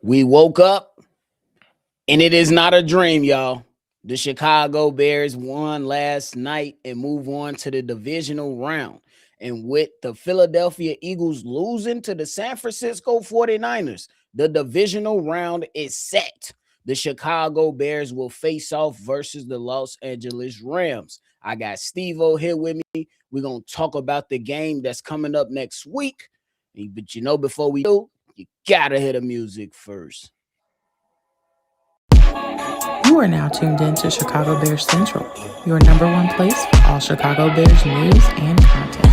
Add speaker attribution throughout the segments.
Speaker 1: We woke up and it is not a dream, y'all. The Chicago Bears won last night and move on to the divisional round. And with the Philadelphia Eagles losing to the San Francisco 49ers, the divisional round is set. The Chicago Bears will face off versus the Los Angeles Rams. I got Steve-O here with me. We're going to talk about the game that's coming up next week. But before we do, you got to hear the music first.
Speaker 2: You are now tuned in to Chicago Bears Central, your number one place for all Chicago Bears news and content.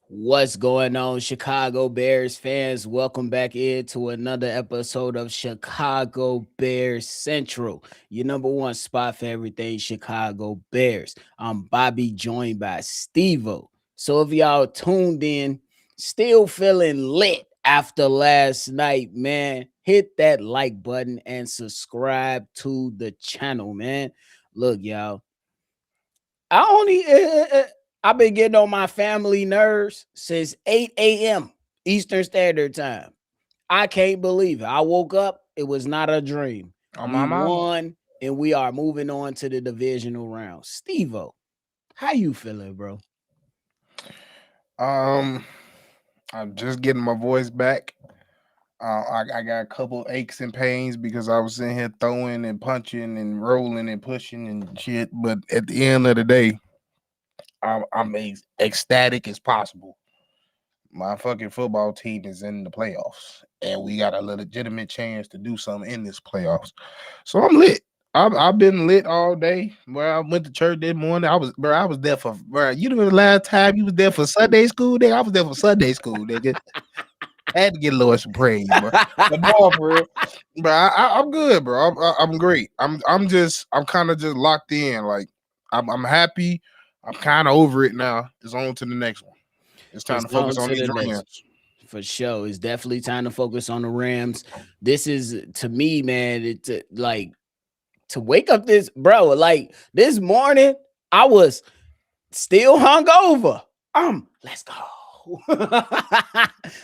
Speaker 1: What's going on, Chicago Bears fans? Welcome back into another episode of Chicago Bears Central, your number one spot for everything Chicago Bears. I'm Bobby, joined by Steve-O. So if y'all tuned in, still feeling lit after last night, man, hit that like button and subscribe to the channel, man. Look, y'all, I've been getting on my family nerves since 8 a.m. Eastern Standard Time. I can't believe it. I woke up. It was not a dream. We won, and we are moving on to the divisional round. Steve-O, how you feeling, bro?
Speaker 3: I'm just getting my voice back. I got a couple aches and pains because I was sitting here throwing and punching and rolling and pushing and shit. But at the end of the day, I'm as ecstatic as possible. My fucking football team is in the playoffs, and we got a legitimate chance to do something in this playoffs. So I'm lit. I've been lit all day. Where I went to church this morning, I was there for. You know, the last time you was there for Sunday school, nigga. I was there for Sunday school, nigga. I had to get Lord some praise, bro. But no, bro. Bro, I'm good, bro. I'm great. I'm kind of just locked in. Like I'm happy. I'm kind of over it now. It's on to the next one. It's time to focus on these Rams.
Speaker 1: For sure. It's definitely time to focus on the Rams. This is, to me, man, it's like to wake up this, bro, like this morning, I was still hungover. Let's go.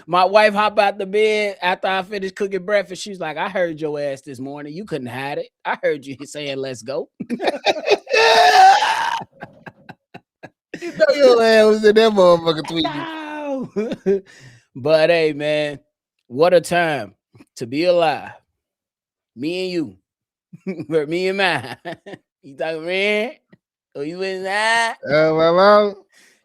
Speaker 1: My wife hopped out the bed after I finished cooking breakfast. She's like, I heard your ass this morning. You couldn't hide it. I heard you saying, let's go.
Speaker 3: You know your ass was in that motherfucker tweeting.
Speaker 1: But hey, man, what a time to be alive. Me and you. Or me and mine. You talking man? Or you in that?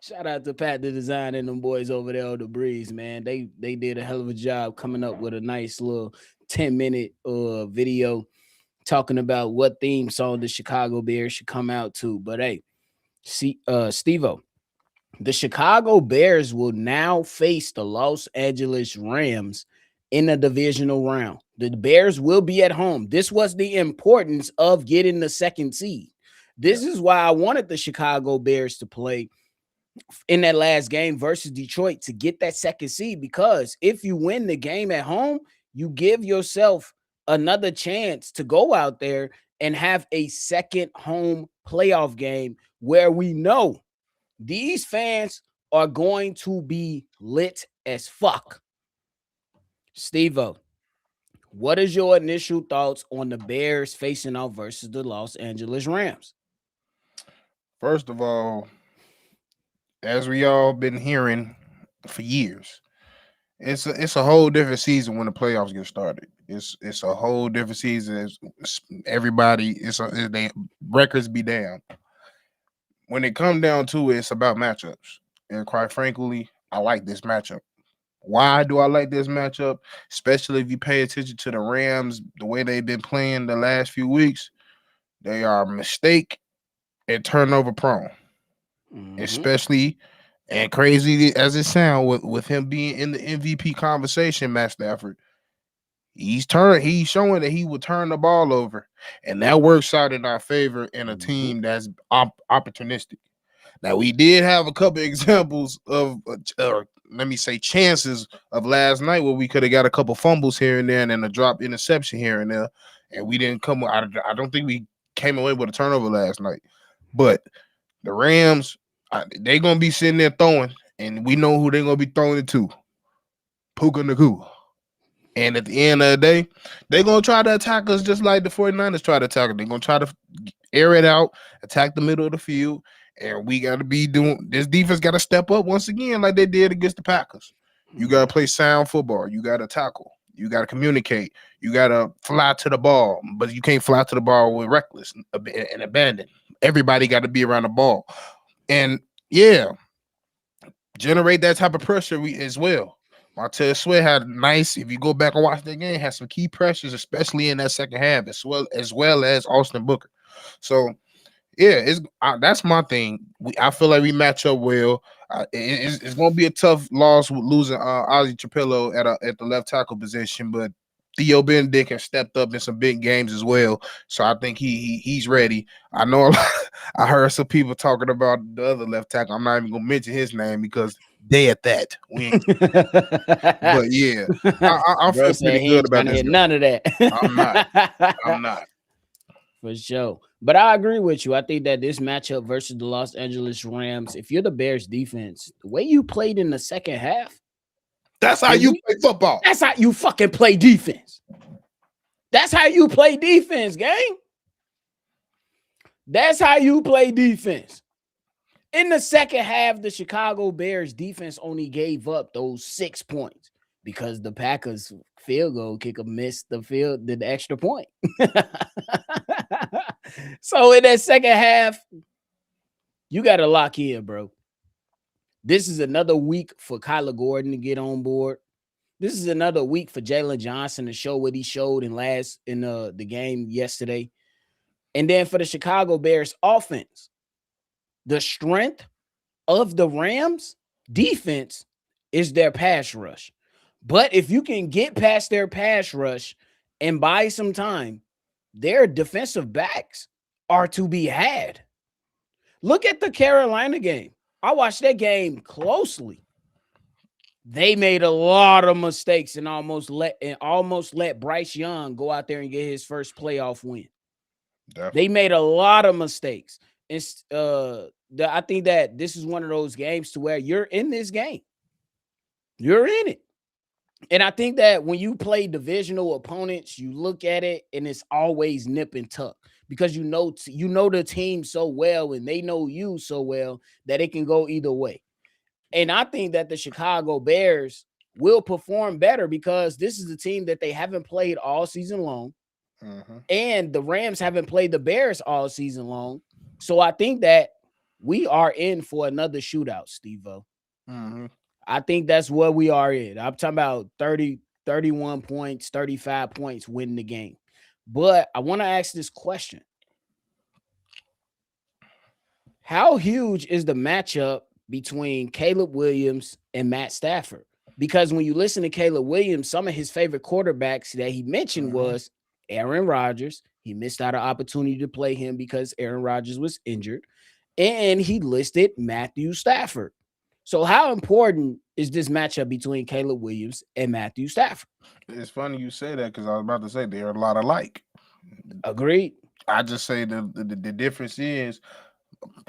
Speaker 1: Shout out to Pat the Design and them boys over there on the breeze, man. They did a hell of a job coming up with a nice little 10-minute video talking about what theme song the Chicago Bears should come out to. But hey, Steve-O, the Chicago Bears will now face the Los Angeles Rams in a divisional round. The Bears will be at home. This was the importance of getting the second seed. This is why I wanted the Chicago Bears to play in that last game versus Detroit to get that second seed, because if you win the game at home, you give yourself another chance to go out there and have a second home playoff game where we know these fans are going to be lit as fuck. Steve-O, what is your initial thoughts on the Bears facing off versus the Los Angeles Rams?
Speaker 3: First of all, as we all been hearing for years, it's a whole different season when the playoffs get started. It's a whole different season. Everybody, they records be down. When it comes down to it, it's about matchups. And quite frankly, I like this matchup. Why do I like this matchup? Especially if you pay attention to the Rams, the way they've been playing the last few weeks, they are mistake and turnover prone. Especially, and crazy as it sounds, with him being in the MVP conversation, Matt Stafford, He's showing that he will turn the ball over, and that works out in our favor in a team that's opportunistic. Now, we did have a couple examples of, let me say, chances of last night where we could have got a couple fumbles here and there, and then a drop interception here and there, and we didn't come. I don't think we came away with a turnover last night. But the Rams, they're gonna be sitting there throwing, and we know who they're gonna be throwing it to. Puka Nacua. And at the end of the day, they're going to try to attack us just like the 49ers try to attack us. They're going to try to air it out, attack the middle of the field, and we got to be doing – this defense got to step up once again like they did against the Packers. You got to play sound football. You got to tackle. You got to communicate. You got to fly to the ball, but you can't fly to the ball with reckless and abandon. Everybody got to be around the ball. And, yeah, generate that type of pressure as well. Montez Sweat had if you go back and watch that game, had some key pressures, especially in that second half, as well as Austin Booker. So, yeah, that's my thing. I feel like we match up well. It's going to be a tough loss with losing Ozzie Trapillo at the left tackle position, but Theo Benedict has stepped up in some big games as well. So I think he's ready. I know I heard some people talking about the other left tackle. I'm not even going to mention his name because they at that. But yeah, I feel pretty good about this.
Speaker 1: None of that.
Speaker 3: I'm not.
Speaker 1: For sure. But I agree with you. I think that this matchup versus the Los Angeles Rams, if you're the Bears defense, the way you played in the second half,
Speaker 3: that's how you play football.
Speaker 1: That's how you fucking play defense. That's how you play defense, gang. That's how you play defense. In the second half, the Chicago Bears defense only gave up those 6 points because the Packers field goal kicker missed the extra point. So in that second half, you got to lock in, bro. This is another week for Kyler Gordon to get on board. This is another week for Jalen Johnson to show what he showed in the game yesterday. And then for the Chicago Bears offense, the strength of the Rams defense is their pass rush. But if you can get past their pass rush and buy some time, their defensive backs are to be had. Look at the Carolina game. I watched that game closely. They made a lot of mistakes and almost let Bryce Young go out there and get his first playoff win. Definitely. They made a lot of mistakes. And I think that this is one of those games to where you're in this game. You're in it. And I think that when you play divisional opponents, you look at it and it's always nip and tuck because you know the team so well and they know you so well that it can go either way. And I think that the Chicago Bears will perform better because this is a team that they haven't played all season long. Mm-hmm. And the Rams haven't played the Bears all season long. So I think that we are in for another shootout, Steve-O. Mm-hmm. I think that's what we are in. I'm talking about 30, 31 points, 35 points winning the game. But I want to ask this question. How huge is the matchup between Caleb Williams and Matt Stafford? Because when you listen to Caleb Williams, some of his favorite quarterbacks that he mentioned was Aaron Rodgers. He missed out an opportunity to play him because Aaron Rodgers was injured. And he listed Matthew Stafford. So how important is this matchup between Caleb Williams and Matthew Stafford?
Speaker 3: It's funny you say that because I was about to say they're a lot alike.
Speaker 1: Agreed.
Speaker 3: I just say the difference is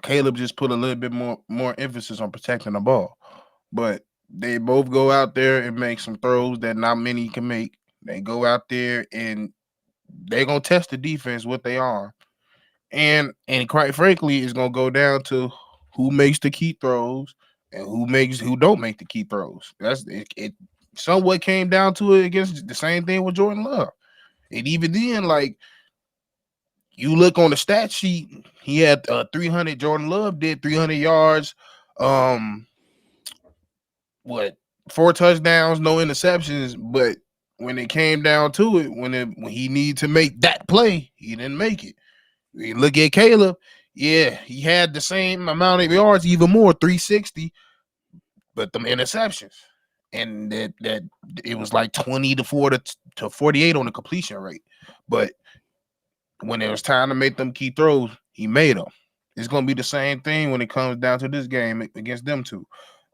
Speaker 3: Caleb just put a little bit more emphasis on protecting the ball. But they both go out there and make some throws that not many can make. They go out there and they're going to test the defense what they are. And quite frankly, it's going to go down to who makes the key throws and who don't make the key throws. That's it somewhat came down to it against the same thing with Jordan Love. And even then, like, you look on the stat sheet, he had 300. Jordan Love did 300 yards. 4 touchdowns, no interceptions. But when it came down to it, when he needed to make that play, he didn't make it. You look at Caleb, yeah, he had the same amount of yards, even more, 360, but them interceptions. And that it was like 20 to to 48 on the completion rate. But when it was time to make them key throws, he made them. It's gonna be the same thing when it comes down to this game against them two.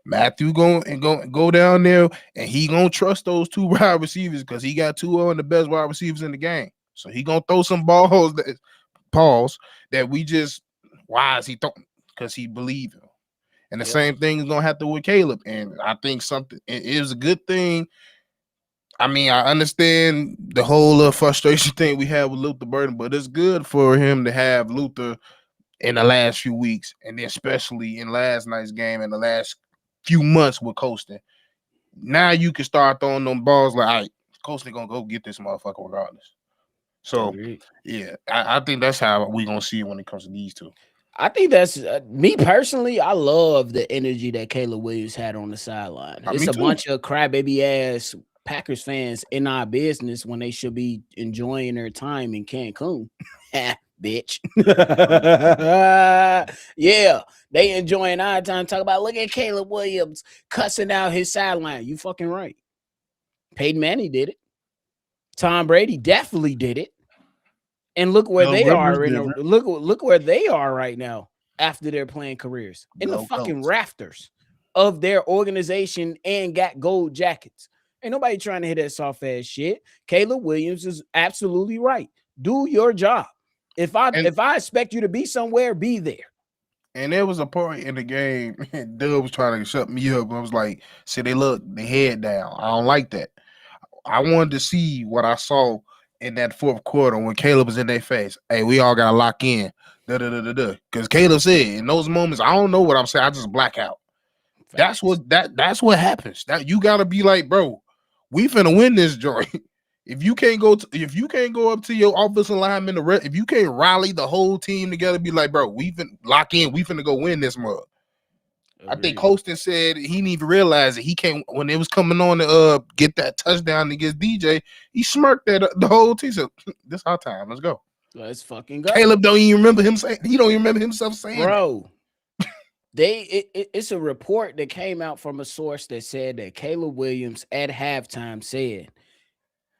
Speaker 3: Matthew go down there, and he gonna trust those two wide receivers because he got two of the best wide receivers in the game. So he gonna throw some balls that we just why is he throwing? Because he believe him. And the same thing is gonna happen with Caleb. And I think it is a good thing. I mean, I understand the whole frustration thing we have with Luther Burden, but it's good for him to have Luther in the last few weeks, and especially in last night's game and the last few months with Colston. Now you can start throwing them balls like, all right, Colston gonna go get this motherfucker regardless. So, yeah, I think that's how we're gonna see it when it comes to these two.
Speaker 1: I think that's me personally. I love the energy that Caleb Williams had on the sideline. It's a bunch of crybaby ass Packers fans in our business when they should be enjoying their time in Cancun. Bitch. Yeah, they enjoying our time. Talk about look at Caleb Williams cussing out his sideline. You fucking right. Peyton Manning did it. Tom Brady definitely did it. And look where they are. Look where they are right now after their playing careers in the fucking rafters of their organization and got gold jackets. Ain't nobody trying to hit that soft ass shit. Caleb Williams is absolutely right. Do your job. If I expect you to be somewhere, be there.
Speaker 3: And there was a part in the game, and Doug was trying to shut me up. I was like, see, they head down. I don't like that. I wanted to see what I saw in that fourth quarter when Caleb was in their face. Hey, we all gotta lock in. Because Caleb said in those moments, I don't know what I'm saying. I just black out. Facts. That's what happens. That you gotta be like, bro, we finna win this joint. If you can't go up to your offensive lineman, if you can't rally the whole team together, be like, bro, we finna lock in. We finna go win this mug. I think Colston said he didn't even realize that he can't. When it was coming on to get that touchdown against DJ, he smirked at the whole team. Said, "This our time. Let's go.
Speaker 1: Let's fucking go."
Speaker 3: Caleb don't even remember him saying. He don't even remember himself saying,
Speaker 1: bro. It's a report that came out from a source that said that Caleb Williams at halftime said,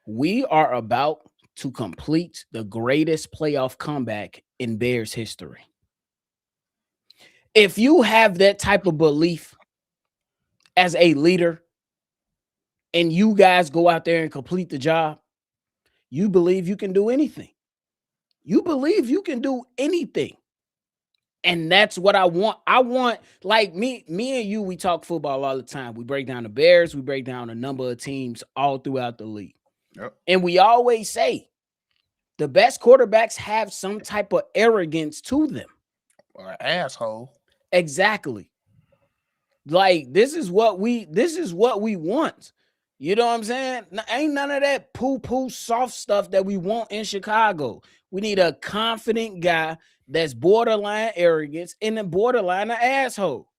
Speaker 1: "We are about to complete the greatest playoff comeback in Bears history." If you have that type of belief as a leader and you guys go out there and complete the job, you believe you can do anything. You believe you can do anything. And that's what I want. I want, like me and you, we talk football all the time. We break down the Bears. We break down a number of teams all throughout the league. Yep. And we always say the best quarterbacks have some type of arrogance to them.
Speaker 3: Or an asshole.
Speaker 1: Exactly. Like this is what we want. You know what I'm saying? Ain't none of that poo-poo soft stuff that we want in Chicago. We need a confident guy that's borderline arrogance and a borderline an asshole.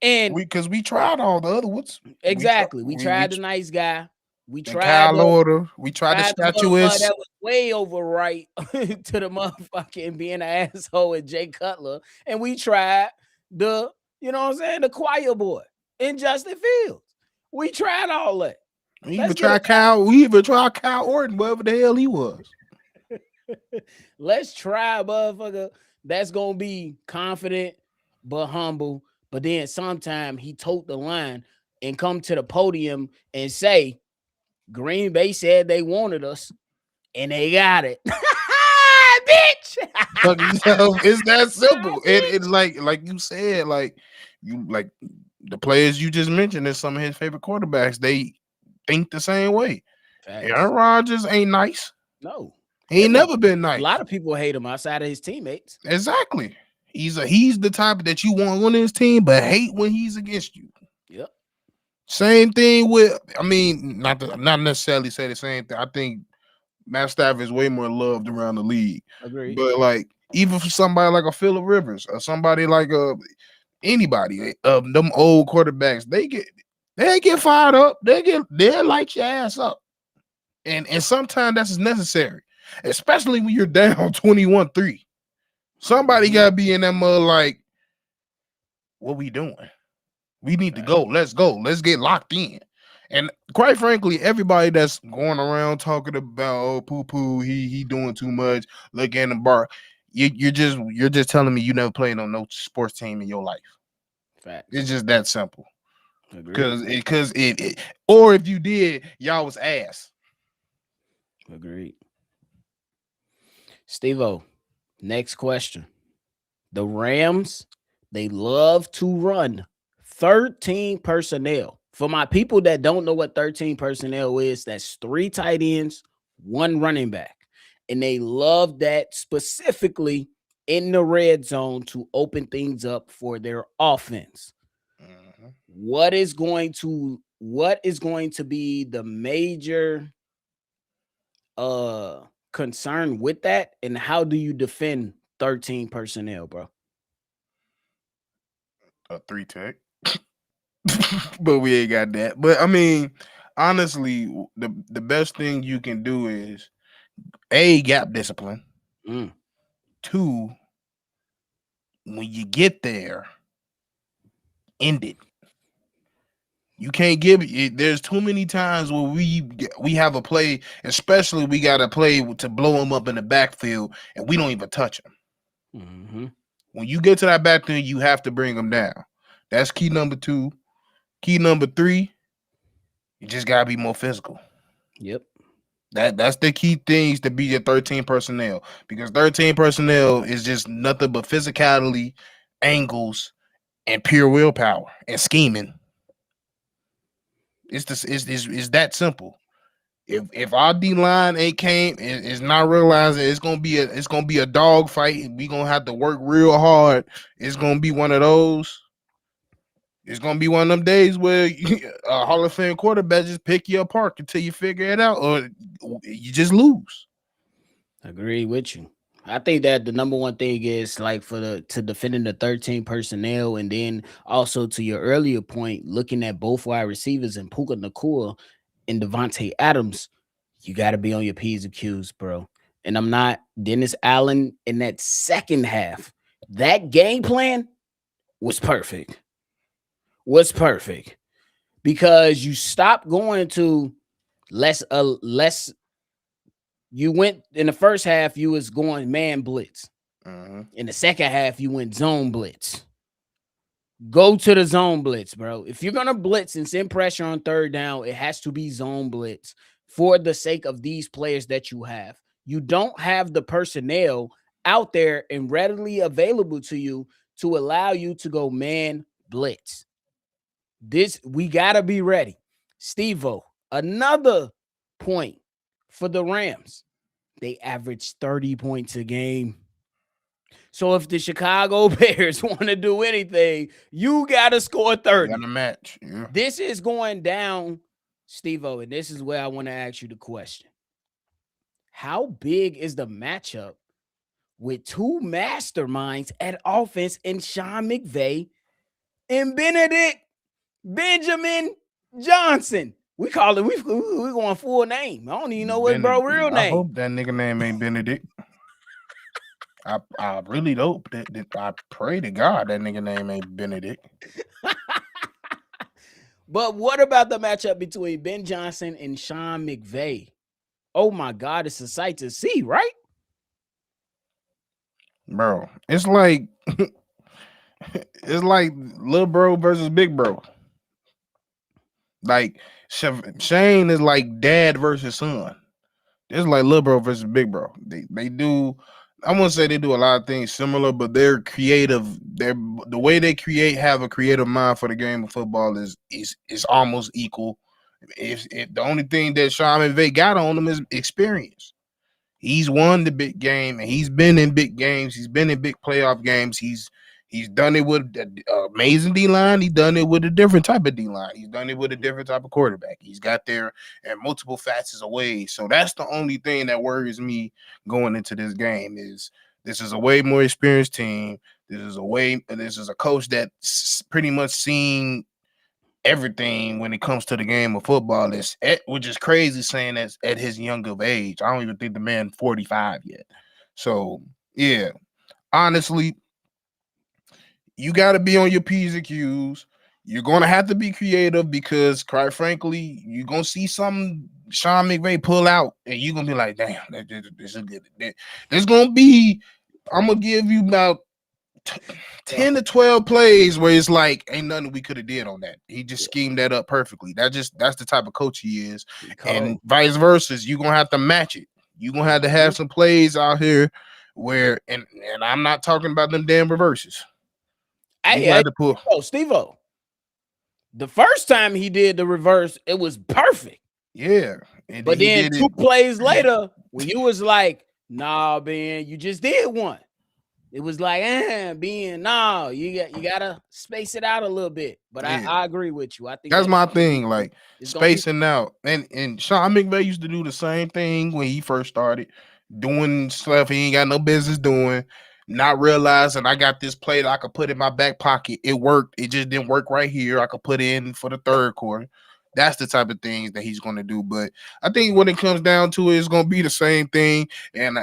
Speaker 1: And
Speaker 3: because we tried all the other ones.
Speaker 1: Exactly. We tried the nice guy. We tried
Speaker 3: Kyle Order. We tried the statuist.
Speaker 1: That was way overright to the motherfucking being an asshole and Jay Cutler. And we tried the, you know what I'm saying, the choir boy and Justin Fields. We tried all that.
Speaker 3: We even tried Kyle Orton, whatever the hell he was.
Speaker 1: Let's try a motherfucker that's gonna be confident but humble. But then sometime he tote the line and come to the podium and say, Green Bay said they wanted us and they got it. Bitch.
Speaker 3: It's that simple. It's like you said, like the players you just mentioned is some of his favorite quarterbacks. They think the same way. Facts. Aaron Rodgers ain't nice.
Speaker 1: No.
Speaker 3: He ain't never been nice.
Speaker 1: A lot of people hate him outside of his teammates.
Speaker 3: Exactly. He's the type that you want on his team, but hate when he's against you.
Speaker 1: Yep.
Speaker 3: Same thing with, I mean, not necessarily say the same thing. I think Matt Stafford is way more loved around the league.
Speaker 1: Agreed.
Speaker 3: But like, even for somebody like a Phillip Rivers or somebody like anybody of them old quarterbacks, they get fired up. They'll light your ass up. And sometimes that's necessary, especially when you're down 21-3. Somebody gotta be in that mud like, what we doing? We need to go. Let's go. Let's get locked in. And quite frankly, everybody that's going around talking about poo, he doing too much. Look at the bar. You're just telling me you never played on no sports team in your life.
Speaker 1: Facts.
Speaker 3: It's just that simple.
Speaker 1: Agreed.
Speaker 3: Because it or if you did, y'all was ass.
Speaker 1: Agreed. Steve-O, next question. The Rams, they love to run 13 personnel. For my people that don't know what 13 personnel is, that's 3 tight ends, 1 running back. And they love that specifically in the red zone to open things up for their offense. Mm-hmm. What is going to be the major concern with that, and how do you defend 13 personnel, bro?
Speaker 3: A 3 tech. But we ain't got that. But I mean, honestly, the best thing you can do is gap discipline. 2, when you get there, end it. You can't give it. There's too many times where we have a play, especially we got a play to blow them up in the backfield, and we don't even touch them. Mm-hmm. When you get to that backfield, you have to bring them down. That's key number 2. Key number 3, you just gotta be more physical.
Speaker 1: Yep.
Speaker 3: That's the key things to be your 13 personnel, because 13 personnel is just nothing but physicality, angles, and pure willpower and scheming. It's that simple. If our D line ain't came, it's not realizing it's gonna be a dog fight. We gonna have to work real hard. It's gonna be one of those. It's gonna be one of them days where a Hall of Fame quarterback just pick you apart until you figure it out, or you just lose.
Speaker 1: Agree with you. I think that the number one thing is like to defending the 13 personnel, and then also to your earlier point, looking at both wide receivers and Puka Nacua and Devontae Adams, you got to be on your P's and Q's, bro. And I'm not Dennis Allen in that second half. That game plan was perfect. Because you stopped going to less. You went in the first half, you was going man blitz. In the second half, you went zone blitz. Go to the zone blitz, bro. If you're gonna blitz and send pressure on third down, it has to be zone blitz for the sake of these players that you have. You don't have the personnel out there and readily available to you to allow you to go man blitz. We gotta be ready. Steve-O, another point for the Rams. They average 30 points a game. So if the Chicago Bears want to do anything, you got to score 30.
Speaker 3: You got to match. Yeah.
Speaker 1: This is going down, Steve-O, and this is where I want to ask you the question. How big is the matchup with 2 masterminds at offense in Sean McVay and Benjamin Johnson? We call it, we going full name. I don't even know what bro real name.
Speaker 3: I hope that nigga name ain't Benedict. I really hope that I pray to God that nigga name ain't Benedict.
Speaker 1: But what about the matchup between Ben Johnson and Sean McVay? Oh my God, it's a sight to see, right?
Speaker 3: Bro, it's like little bro versus big bro. Like Shane is like dad versus son. It's like little bro versus big bro. They do. I won't say they do a lot of things similar, but they're creative. The way they have a creative mind for the game of football is almost equal. If the only thing that Sean McVay got on him is experience. He's won the big game, and he's been in big games. He's been in big playoff games. He's done it with an amazing D-line. He's done it with a different type of D-line. He's done it with a different type of quarterback. He's got there in multiple facets of ways. So that's the only thing that worries me going into this game is this is a way more experienced team. This is a coach that's pretty much seen everything when it comes to the game of football, which is crazy saying that at his young of age. I don't even think the man 45 yet. So yeah, honestly, you got to be on your P's and Q's. You're gonna have to be creative because, quite frankly, you're gonna see some Sean McVay pull out, and you're gonna be like, "Damn, this is good." There's gonna be. I'm gonna give you about 10 to 12 plays where it's like ain't nothing we could have did on that. He just schemed that up perfectly. That's the type of coach he is. And vice versa, you're gonna have to match it. You're gonna have to have some plays out here where and I'm not talking about them damn reverses.
Speaker 1: Steve-O. The first time he did the reverse, it was perfect.
Speaker 3: Yeah.
Speaker 1: But then 2 plays later, when you was like, nah, Ben, you just did one. It was like, Ben, no, you gotta space it out a little bit. But I agree with you. I think
Speaker 3: that's my thing, like spacing out. And Sean McVay used to do the same thing when he first started doing stuff he ain't got no business doing, not realizing I got this play that I could put in my back pocket. It worked. It just didn't work right here. I could put in for the third quarter. That's the type of things that he's going to do. But I think when it comes down to it, it's going to be the same thing. And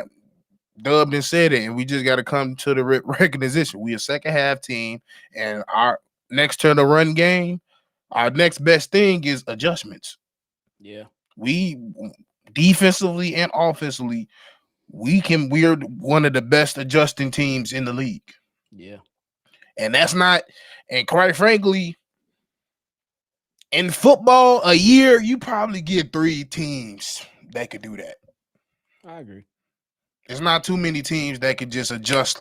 Speaker 3: Dub done said it, and we just got to come to the recognition. We a second half team, and our next to the run game, our next best thing is adjustments.
Speaker 1: Yeah,
Speaker 3: we defensively and offensively, we're one of the best adjusting teams in the league.
Speaker 1: Yeah,
Speaker 3: and that's not, and quite frankly, in football, a year you probably get 3 teams that could do that.
Speaker 1: I agree.
Speaker 3: There's not too many teams that could just adjust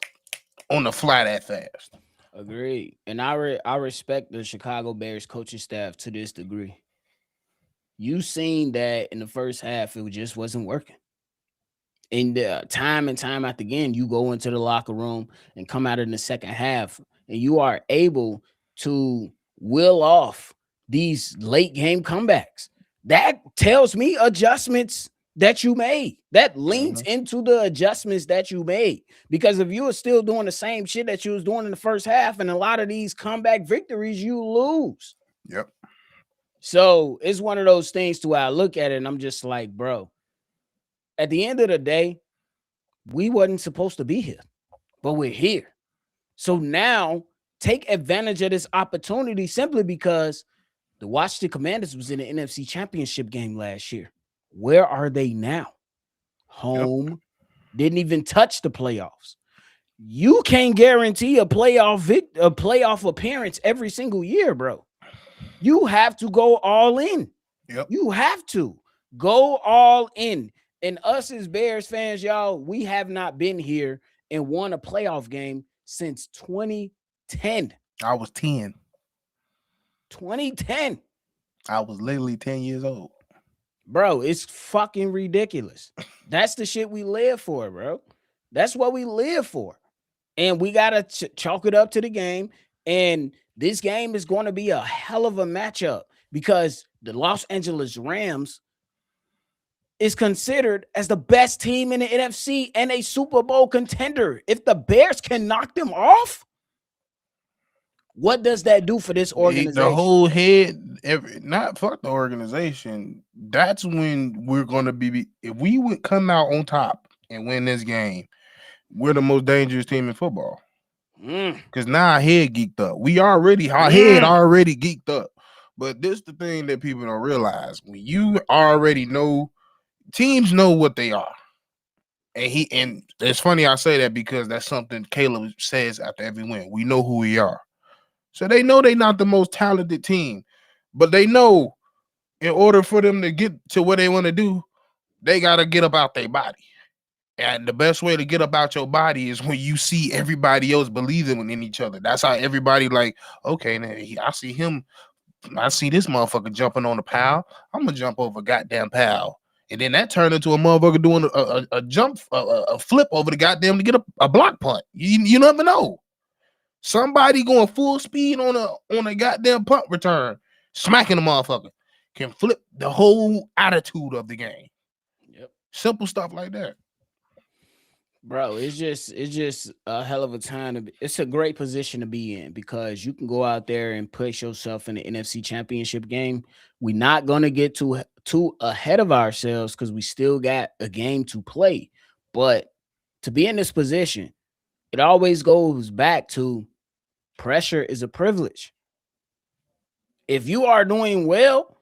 Speaker 3: on the fly that fast.
Speaker 1: Agreed. And I respect the Chicago Bears coaching staff to this degree. You seen that in the first half, it just wasn't working. And time and time after again, you go into the locker room and come out in the second half, and you are able to will off these late game comebacks. That tells me adjustments that you made. That leans into the adjustments that you made. Because if you were still doing the same shit that you was doing in the first half, and a lot of these comeback victories, you lose.
Speaker 3: Yep.
Speaker 1: So it's one of those things to where I look at it and I'm just like, bro, at the end of the day, we wasn't supposed to be here, but we're here. So now take advantage of this opportunity simply because the Washington Commanders was in the NFC Championship game last year. Where are they now? Home. Didn't even touch the playoffs. You can't guarantee a playoff appearance every single year, bro. You have to go all in.
Speaker 3: Yep.
Speaker 1: You have to go all in. And us as Bears fans, y'all, we have not been here and won a playoff game since 2010.
Speaker 3: I was 10.
Speaker 1: 2010.
Speaker 3: I was literally 10 years old.
Speaker 1: Bro, it's fucking ridiculous. That's the shit we live for, bro. That's what we live for. And we got to chalk it up to the game. And this game is going to be a hell of a matchup because the Los Angeles Rams is considered as the best team in the NFC and a Super Bowl contender. If the Bears can knock them off, what does that do for this organization?
Speaker 3: The whole head, not fuck the organization. That's when we're going to be, if we would come out on top and win this game, we're the most dangerous team in football. Because now our head geeked up. Our head already geeked up. But this is the thing that people don't realize. When you already know, teams know what they are. And it's funny I say that because that's something Caleb says after every win. We know who we are. So they know they're not the most talented team. But they know in order for them to get to what they want to do, they got to get up out their body. And the best way to get up out your body is when you see everybody else believing in each other. That's how everybody like, okay, now I see him. I see this motherfucker jumping on a pal. I'm going to jump over goddamn pal. And then that turned into a motherfucker doing a jump, a flip over the goddamn to get a block punt. You never know. Somebody going full speed on a goddamn punt return, smacking the motherfucker, can flip the whole attitude of the game.
Speaker 1: Yep.
Speaker 3: Simple stuff like that.
Speaker 1: Bro, it's just a hell of a time. It's a great position to be in because you can go out there and push yourself in the NFC Championship game. We're not going to get too ahead of ourselves because we still got a game to play. But to be in this position, it always goes back to pressure is a privilege. if you are doing well,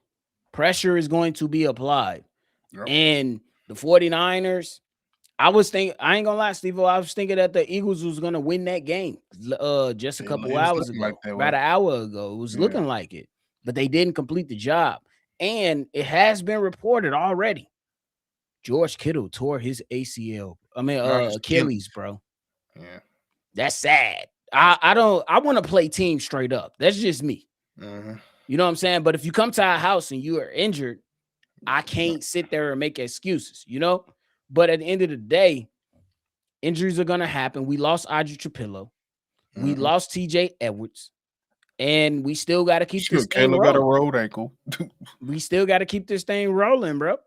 Speaker 1: pressure is going to be applied.
Speaker 3: Yep.
Speaker 1: And the 49ers, I ain't gonna lie, Steve, I was thinking that the Eagles was gonna win that game just a couple hours ago,
Speaker 3: like that,
Speaker 1: about an hour ago. It was looking like it, but they didn't complete the job. And it has been reported already. George Kittle tore his ACL. Achilles, bro.
Speaker 3: Yeah.
Speaker 1: That's sad. I want to play team straight up. That's just me.
Speaker 3: Mm-hmm.
Speaker 1: You know what I'm saying? But if you come to our house and you are injured, I can't sit there and make excuses, you know? But at the end of the day, injuries are going to happen. We lost Audrey Trapillo. We lost TJ Edwards. And we still got to keep this thing rolling.
Speaker 3: Caleb got a rolled ankle.
Speaker 1: We still got to keep this thing rolling, bro.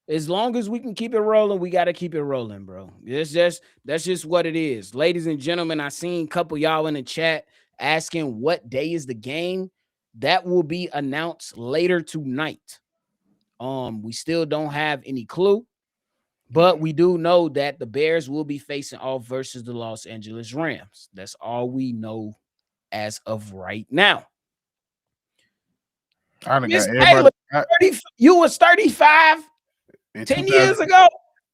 Speaker 1: As long as we can keep it rolling, we got to keep it rolling, bro. That's just what it is. Ladies and gentlemen, I seen a couple y'all in the chat asking what day is the game. That will be announced later tonight. We still don't have any clue, but we do know that the Bears will be facing off versus the Los Angeles Rams. That's all we know as of right now. Miss Taylor, you was 35 10 years ago.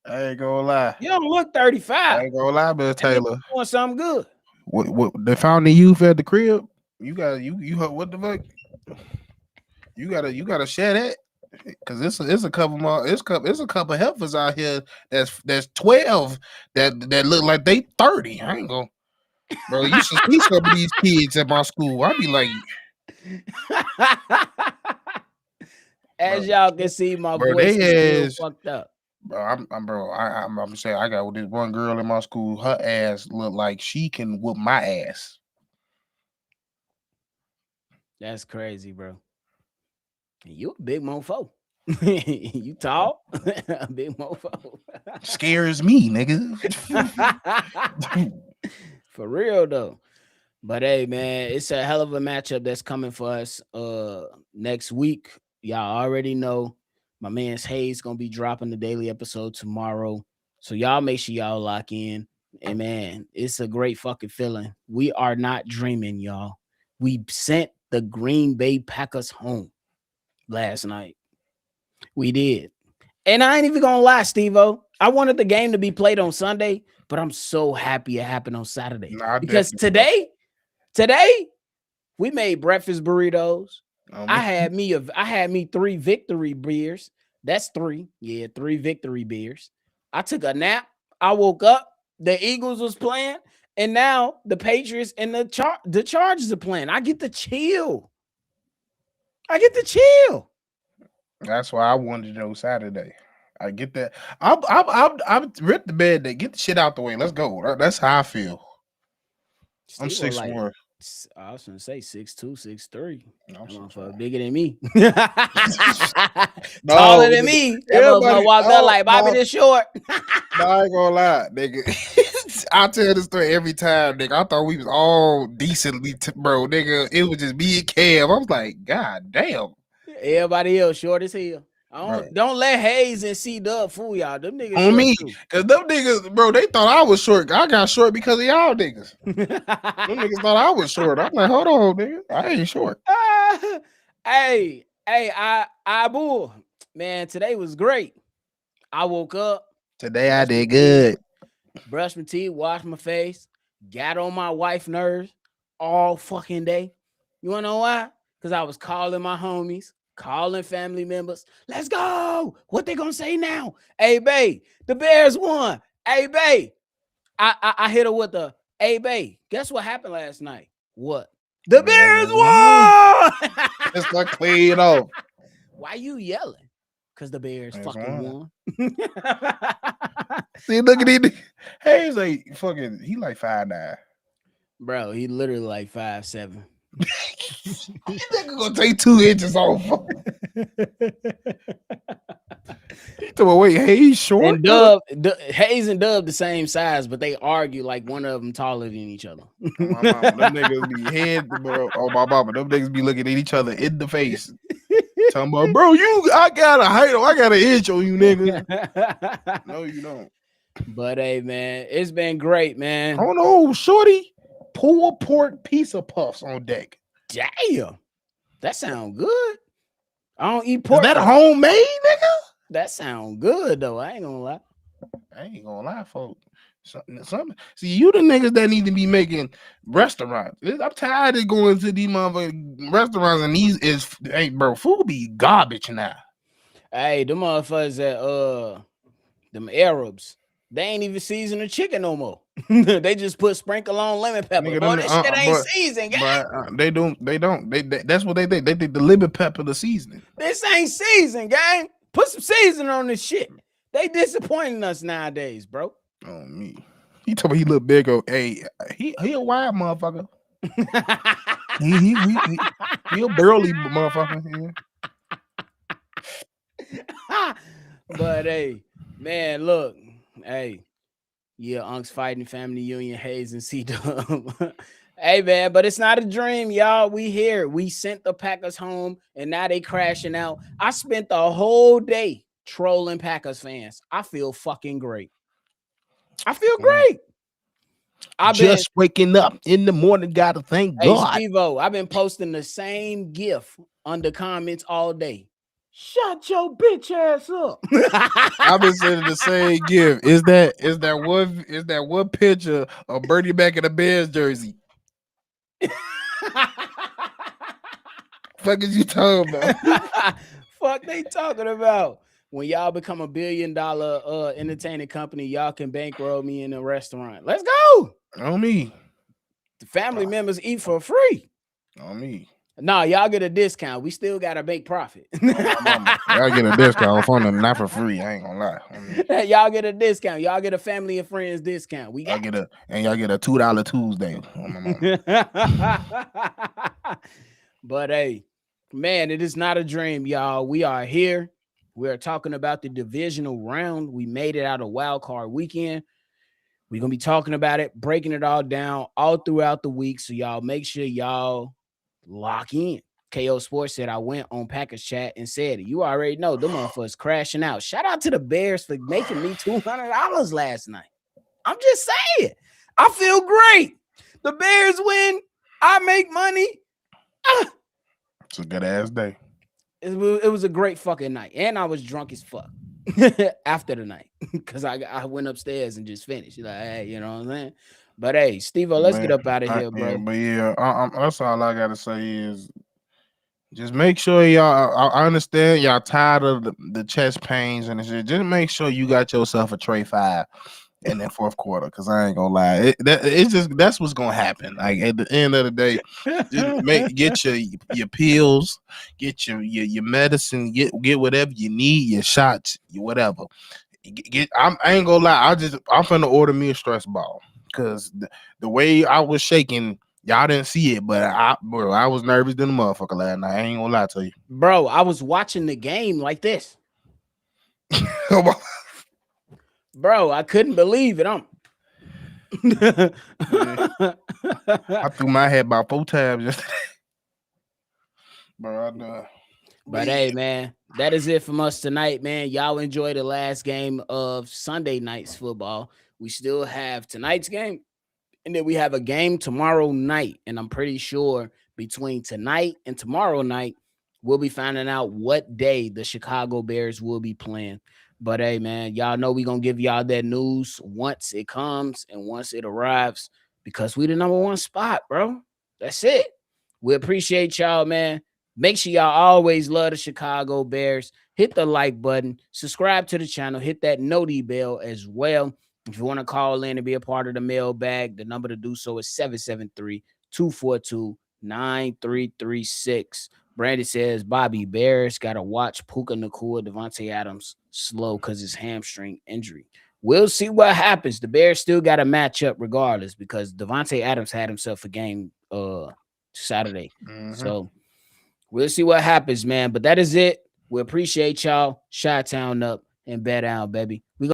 Speaker 3: I ain't gonna lie.
Speaker 1: You don't look 35.
Speaker 3: I ain't gonna lie, Miss Taylor.
Speaker 1: Doing something good.
Speaker 3: What they found the youth at the crib? You what the fuck? You gotta share that. Cause it's a couple more, it's a couple heifers out here that's 12 that look like they 30. I ain't gonna, bro. You should see some of these kids at my school. I be like,
Speaker 1: as y'all can see, my voice is still fucked up.
Speaker 3: Bro, I'm saying I got this one girl in my school. Her ass look like she can whoop my ass.
Speaker 1: That's crazy, bro. You a big mofo. You tall, a big mofo.
Speaker 3: Scares me, nigga.
Speaker 1: For real though. But hey, man, it's a hell of a matchup that's coming for us next week. Y'all already know my man's Hayes gonna be dropping the daily episode tomorrow. So y'all make sure y'all lock in. And man, it's a great fucking feeling. We are not dreaming, y'all. We sent the Green Bay Packers home last night. We did. And I ain't even gonna lie, Steve-O. I wanted the game to be played on Sunday, but I'm so happy it happened on Saturday. Because today, we made breakfast burritos. I had me 3 victory beers. That's 3. Yeah, 3 victory beers. I took a nap. I woke up. The Eagles was playing. And now the Patriots and the Chargers are playing. I get to chill.
Speaker 3: That's why I wanted to know Saturday. I get that. I'm ripped the bed. They get the shit out the way. Let's go. That's how I feel. I'm 6'1".
Speaker 1: I was gonna say 6'2", 6'3".
Speaker 3: I'm
Speaker 1: bigger than me. Taller than me. Everybody walked up like Bobby this short.
Speaker 3: No, I ain't gonna lie, nigga. I tell this story every time, nigga. I thought we was all decently, bro, nigga. It was just me and Cam. I was like, God damn.
Speaker 1: Everybody else short as hell. Don't let Hayes and C-Dub fool y'all. Them niggas
Speaker 3: on me. Because them niggas, bro, they thought I was short. I got short because of y'all niggas. Them niggas thought I was short. I'm like, hold on, nigga. I ain't short.
Speaker 1: Hey, bull. Man, today was great. I woke up.
Speaker 3: Today I did good.
Speaker 1: Brushed my teeth, washed my face, got on my wife's nerves all fucking day. You wanna know why? Because I was calling my homies, calling family members. Let's go. What they gonna say now? Hey, babe, the Bears won. Hey, babe. I hit her with the, hey, babe, guess what happened last night? What? The Bears won.
Speaker 3: It's like clean off.
Speaker 1: Why you yelling? Because the Bears fucking won.
Speaker 3: See, look at him. Hey, he's like fucking, he like 5'9".
Speaker 1: Bro, he literally like 5'7".
Speaker 3: This nigga gonna take 2 inches off. Wait, Hayes short?
Speaker 1: And Hayes and Dub the same size, but they argue like one of them taller than each other.
Speaker 3: My mama, them niggas be head, bro. Oh, my mama, them niggas be looking at each other in the face. Talking about, bro, I got a height, I got an inch on you, nigga. No, you don't.
Speaker 1: But hey, man, it's been great, man.
Speaker 3: Oh no, shorty, pulled pork pizza puffs on deck.
Speaker 1: Damn. That sound good. I don't eat pork.
Speaker 3: Is that homemade, nigga?
Speaker 1: That sound good though. I ain't gonna lie.
Speaker 3: I ain't gonna lie, folks. Something. See, you the niggas that need to be making restaurants. I'm tired of going to these motherfucking restaurants and hey, bro, food be garbage now.
Speaker 1: Hey, them motherfuckers that them Arabs, they ain't even season the chicken no more. They just put sprinkle on lemon pepper.
Speaker 3: Nigga,
Speaker 1: boy, this shit ain't seasoned, guys.
Speaker 3: They don't. They that's what they think. They think the lemon pepper the seasoning.
Speaker 1: This ain't seasoned, gang. Put some seasoning on this shit. They disappointing us nowadays, bro.
Speaker 3: Oh me. He told me he look big. Hey, he a wild motherfucker. he a burly motherfucker.
Speaker 1: Yeah. But hey, man, look, hey, yeah, Unc's fighting family union, Hayes and C-Dub. Hey, man, but it's not a dream, y'all. We here. We sent the Packers home, and now they crashing out. I spent the whole day trolling Packers fans. I feel fucking great. I feel great.
Speaker 3: I've just waking up in the morning. Gotta thank God.
Speaker 1: Steve-O, I've been posting the same GIF under comments all day. Shut your bitch ass up.
Speaker 3: I've been sending the same GIF. Is that one picture of Bernie back in the Bears jersey? Fuck is you talking about?
Speaker 1: Fuck they talking about? When y'all become $1 billion entertainment company, y'all can bankroll me in a restaurant. Let's go.
Speaker 3: On me.
Speaker 1: The family members eat for free.
Speaker 3: On me.
Speaker 1: Nah, y'all get a discount. We still gotta make profit.
Speaker 3: Y'all get a discount for them, not for free. I ain't gonna lie.
Speaker 1: Y'all get a discount. Y'all get a family and friends discount.
Speaker 3: Y'all get a $2 Tuesday.
Speaker 1: But hey, man, it is not a dream, y'all. We are here. We are talking about the divisional round. We made it out of wild card weekend. We're gonna be talking about it, breaking it all down all throughout the week. So y'all make sure y'all lock in. KO Sports said I went on Packers chat and said it. You already know the motherfuckers crashing out. Shout out to the Bears for making me $200 last night. I'm just saying. I feel great. The Bears win. I make money.
Speaker 3: It's a good ass day.
Speaker 1: It was a great fucking night. And I was drunk as fuck after the night because I went upstairs and just finished. Like, hey, you know what I'm saying? But hey, Steve-O, let's get up out of here, bro.
Speaker 3: That's all I gotta say is just make sure y'all. I understand y'all tired of the chest pains and shit. Just make sure you got yourself a tray 5 in that fourth quarter, because I ain't gonna lie, that's what's gonna happen. Like at the end of the day, just get your pills, get your medicine, get whatever you need, your shots, your whatever. I ain't gonna lie, I'm finna order me a stress ball. Because the way I was shaking, y'all didn't see it, but I was nervous than a motherfucker last night. I ain't gonna lie to you.
Speaker 1: Bro, I was watching the game like this. Bro, I couldn't believe it.
Speaker 3: I threw my head about 4 times yesterday. Bro, I know.
Speaker 1: But hey, man, that is it from us tonight, man. Y'all enjoy the last game of Sunday night's football. We still have tonight's game, and then we have a game tomorrow night. And I'm pretty sure between tonight and tomorrow night, we'll be finding out what day the Chicago Bears will be playing. But hey, man, y'all know we're going to give y'all that news once it comes and once it arrives, because we the number 1 spot, bro. That's it. We appreciate y'all, man. Make sure y'all always love the Chicago Bears. Hit the like button, subscribe to the channel, hit that noti bell as well. If you want to call in and be a part of the mailbag, the number to do so is 773-242-9336. Brandy says, Bobby, Bears got to watch Puka Nacua, Devontae Adams slow because his hamstring injury. We'll see what happens. The Bears still got to match up regardless, because Devontae Adams had himself a game Saturday. Mm-hmm. So we'll see what happens, man. But that is it. We appreciate y'all. Chi-Town up and bet down, baby.